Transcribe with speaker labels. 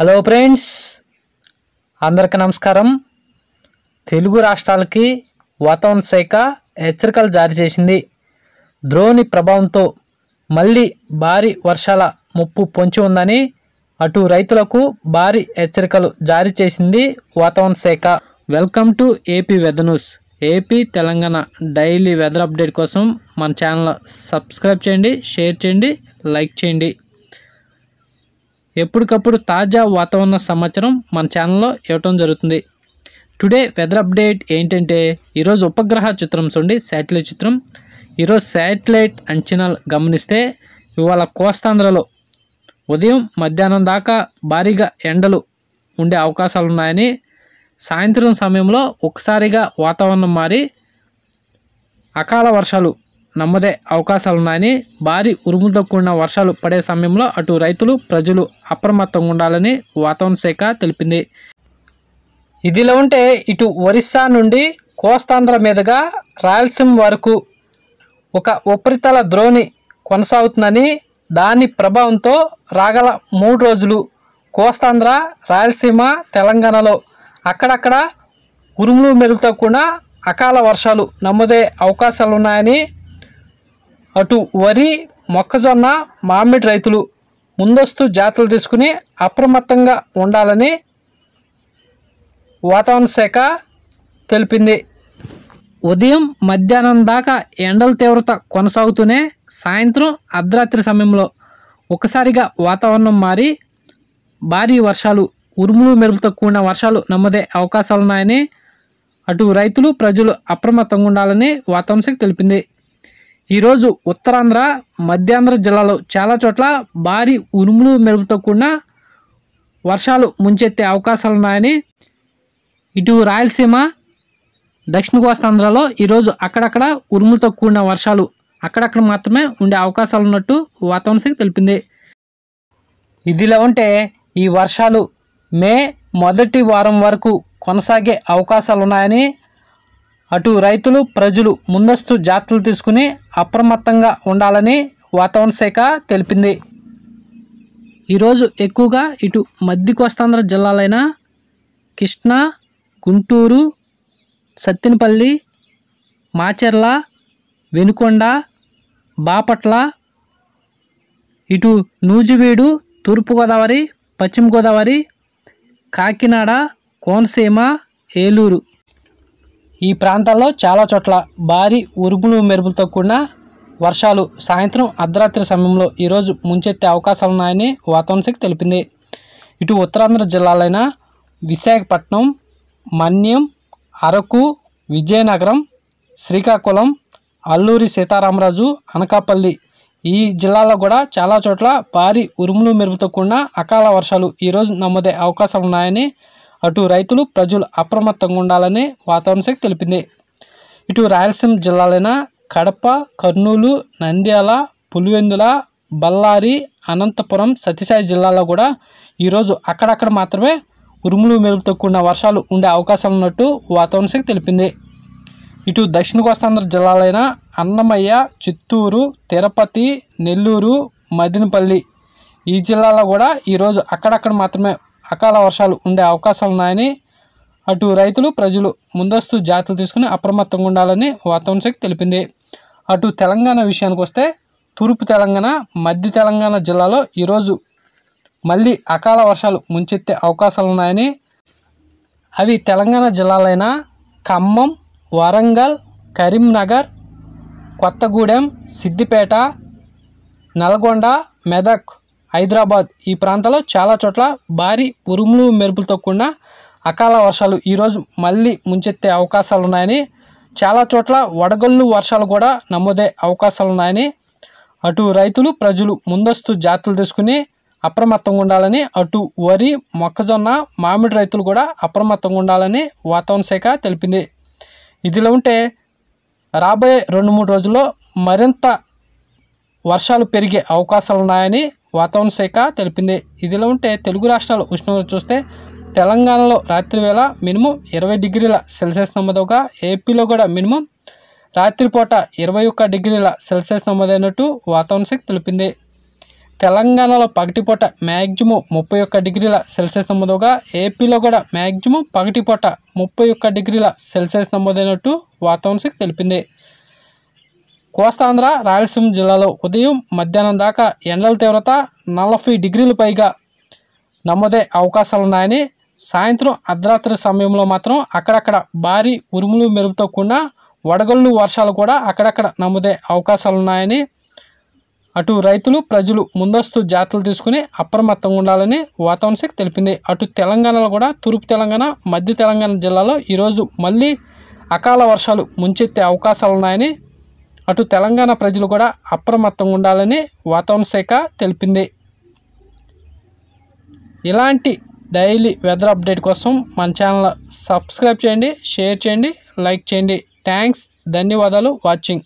Speaker 1: Hello friends, అందరికీ నమస్కారం. తెలుగు రాష్ట్రాలకి వాతావరణ శాఖ హెచ్చరికలు జారీ చేసింది. ద్రోణి ప్రభావంతో మళ్ళీ భారీ వర్షాల ముప్పు పొంచి ఉందని అటు రైతులకు భారీ హెచ్చరికలు జారీ చేసింది వాతావరణ శాఖ. Welcome to AP weather news. AP Telangana daily weather update కోసం మన ఛానల్ సబ్స్క్రైబ్ చేయండి, షేర్ చేయండి, లైక్ చేయండి. ఎప్పటికప్పుడు తాజా వాతావరణ సమాచారం మన ఛానల్లో ఇవ్వటం జరుగుతుంది. టుడే వెదర్ అప్డేట్ ఏంటంటే, ఈరోజు ఉపగ్రహ చిత్రం చూడండి, శాటిలైట్ చిత్రం. ఈరోజు శాటిలైట్ అంచనాలు గమనిస్తే ఇవాళ కోస్తాంధ్రలో ఉదయం మధ్యాహ్నం దాకా భారీగా ఎండలు ఉండే అవకాశాలు ఉన్నాయని, సాయంత్రం సమయంలో ఒకసారిగా వాతావరణం మారి అకాల వర్షాలు నమ్మదే అవకాశాలున్నాయని, భారీ ఉరుములతో కూడిన వర్షాలు పడే సమయంలో అటు రైతులు ప్రజలు అప్రమత్తంగా ఉండాలని వాతావరణ శాఖ తెలిపింది. ఇదిలా ఉంటే ఇటు ఒరిస్సా నుండి కోస్తాంధ్ర మీదుగా రాయలసీమ వరకు ఒక ఉపరితల ద్రోణి కొనసాగుతుందని, దాని ప్రభావంతో రాగల 3 రోజులు కోస్తాంధ్ర, రాయలసీమ, తెలంగాణలో అక్కడక్కడ ఉరుములు మెరుపుతో కూడిన అకాల వర్షాలు నమోదే అవకాశాలు ఉన్నాయని, అటు వరి, మొక్కజొన్న, మామిడి రైతులు ముందస్తు జాగ్రత్తలు తీసుకుని అప్రమత్తంగా ఉండాలని వాతావరణ శాఖ తెలిపింది. ఉదయం మధ్యాహ్నం దాకా ఎండల తీవ్రత కొనసాగుతూనే సాయంత్రం అర్ధరాత్రి సమయంలో ఒకసారిగా వాతావరణం మారి భారీ వర్షాలు, ఉరుములు మెరుపుతో కూడిన వర్షాలు నమ్మదే అవకాశాలున్నాయని, అటు రైతులు ప్రజలు అప్రమత్తంగా ఉండాలని వాతావరణ శాఖ తెలిపింది. ఈరోజు ఉత్తరాంధ్ర, మధ్యాంధ్ర జిల్లాలో చాలా చోట్ల భారీ ఉరుములు మెరుపుతో కూడిన వర్షాలు ముంచెత్తే అవకాశాలున్నాయని, ఇటు రాయలసీమ, దక్షిణ కోస్తాంధ్రలో ఈరోజు అక్కడక్కడ ఉరుములతో కూడిన వర్షాలు అక్కడక్కడ మాత్రమే ఉండే అవకాశాలు ఉన్నట్టు వాతావరణ శాఖ తెలిపింది. ఇదిలా ఉంటే ఈ వర్షాలు మే మొదటి వారం వరకు కొనసాగే అవకాశాలు ఉన్నాయని, అటు రైతులు ప్రజలు ముందస్తు జాగ్రత్తలు తీసుకుని అప్రమత్తంగా ఉండాలని వాతావరణ శాఖ తెలిపింది. ఈరోజు ఎక్కువగా ఇటు మధ్య కోస్తాంధ్ర జిల్లాలైన కృష్ణా, గుంటూరు, సత్తెనపల్లి, మాచర్ల, వెనుకొండ, బాపట్ల, ఇటు నూజివీడు, తూర్పుగోదావరి, పశ్చిమ గోదావరి, కాకినాడ, కోనసీమ, ఏలూరు ఈ ప్రాంతాల్లో చాలా చోట్ల భారీ ఉరుములు మెరుపులతో కూడిన వర్షాలు సాయంత్రం అర్ధరాత్రి సమయంలో ఈరోజు ముంచెత్తే అవకాశాలు ఉన్నాయని వాతావరణ శాఖ తెలిపింది. ఇటు ఉత్తరాంధ్ర జిల్లాలైన విశాఖపట్నం, మన్యం, అరకు, విజయనగరం, శ్రీకాకుళం, అల్లూరి సీతారామరాజు, అనకాపల్లి ఈ జిల్లాలో కూడా చాలా చోట్ల భారీ ఉరుములు మెరుపుతో కూడిన అకాల వర్షాలు ఈరోజు నమోదే అవకాశాలు ఉన్నాయని, అటు రైతులు ప్రజలు అప్రమత్తంగా ఉండాలని వాతావరణ శాఖ తెలిపింది. ఇటు రాయలసీమ జిల్లాలైన కడప, కర్నూలు, నంద్యాల, పులివెందుల, బళ్ళారి, అనంతపురం, సత్యసాయి జిల్లాలో కూడా ఈరోజు అక్కడక్కడ మాత్రమే ఉరుములు మెరుపుతో కూడిన వర్షాలు ఉండే అవకాశాలు ఉన్నట్టు వాతావరణ శాఖ తెలిపింది. ఇటు దక్షిణ కోస్తాంధ్ర జిల్లాలైన అన్నమయ్య, చిత్తూరు, తిరుపతి, నెల్లూరు, మదినపల్లి ఈ జిల్లాలో కూడా ఈరోజు అక్కడక్కడ మాత్రమే అకాల వర్షాలు ఉండే అవకాశాలు ఉన్నాయని, అటు రైతులు ప్రజలు ముందస్తు జాగ్రత్తలు తీసుకుని అప్రమత్తంగా ఉండాలని వాతావరణ శాఖ తెలిపింది. అటు తెలంగాణ విషయానికి వస్తే తూర్పు తెలంగాణ, మధ్య తెలంగాణ జిల్లాలో ఈరోజు మళ్ళీ అకాల వర్షాలు ముంచెత్తే అవకాశాలు ఉన్నాయని, అవి తెలంగాణ జిల్లాలైన ఖమ్మం, వరంగల్, కరీంనగర్, కొత్తగూడెం, సిద్దిపేట, నల్గొండ, మెదక్, హైదరాబాద్ ఈ ప్రాంతాల్లో చాలా చోట్ల భారీ ఉరుములు మెరుపులతో కూడిన అకాల వర్షాలు ఈరోజు మళ్ళీ ముంచెత్తే అవకాశాలు ఉన్నాయని, చాలా చోట్ల వడగళ్ళు వర్షాలు కూడా నమోదే అవకాశాలు ఉన్నాయని, అటు రైతులు ప్రజలు ముందస్తు జాగ్రత్తలు తీసుకుని అప్రమత్తంగా ఉండాలని, అటు వరి, మొక్కజొన్న, మామిడి రైతులు కూడా అప్రమత్తంగా ఉండాలని వాతావరణ శాఖ తెలిపింది. ఇదిలా ఉంటే రాబోయే 2-3 రోజుల్లో మరింత వర్షాలు పెరిగే అవకాశాలు ఉన్నాయని వాతావరణ శాఖ తెలిపింది. ఇదిలా ఉంటే తెలుగు రాష్ట్రాల ఉష్ణోగ్రత చూస్తే తెలంగాణలో రాత్రివేళ మినిమం 20 డిగ్రీల సెల్సియస్ నమోదవగా, ఏపీలో కూడా మినిమం రాత్రిపూట 21 డిగ్రీల సెల్సియస్ నమోదైనట్టు వాతావరణ శాఖ తెలిపింది. తెలంగాణలో పగటిపూట మ్యాక్సిమం 31 డిగ్రీల సెల్సియస్ నమోదుగా ఏపీలో కూడా మ్యాక్సిమం పగటిపూట 31 డిగ్రీల సెల్సియస్ నమోదైనట్టు వాతావరణ శాఖ తెలిపింది. కోస్తాంధ్ర రాయలసీమ జిల్లాలో ఉదయం మధ్యాహ్నం దాకా ఎండల తీవ్రత 40 డిగ్రీలు పైగా నమోదే అవకాశాలున్నాయని, సాయంత్రం అర్ధరాత్రి సమయంలో మాత్రం అక్కడక్కడ భారీ ఉరుములు మెరుపుతో కూడిన వడగళ్ళు వర్షాలు కూడా అక్కడక్కడ నమోదే అవకాశాలున్నాయని, అటు రైతులు ప్రజలు ముందస్తు జాగ్రత్తలు తీసుకుని అప్రమత్తంగా ఉండాలని వాతావరణ శాఖ తెలిపింది. అటు తెలంగాణలో కూడా తూర్పు తెలంగాణ, మధ్య తెలంగాణ జిల్లాలో ఈరోజు మళ్ళీ అకాల వర్షాలు ముంచెత్తే అవకాశాలున్నాయని, అటు తెలంగాణ ప్రజలు కూడా అప్రమత్తంగా ఉండాలని వాతావరణ శాఖ తెలిపింది. ఇలాంటి డైలీ వెదర్ అప్డేట్ కోసం మన ఛానల్ సబ్స్క్రైబ్ చేయండి, షేర్ చేయండి, లైక్ చేయండి. థ్యాంక్స్, ధన్యవాదాలు వాచింగ్.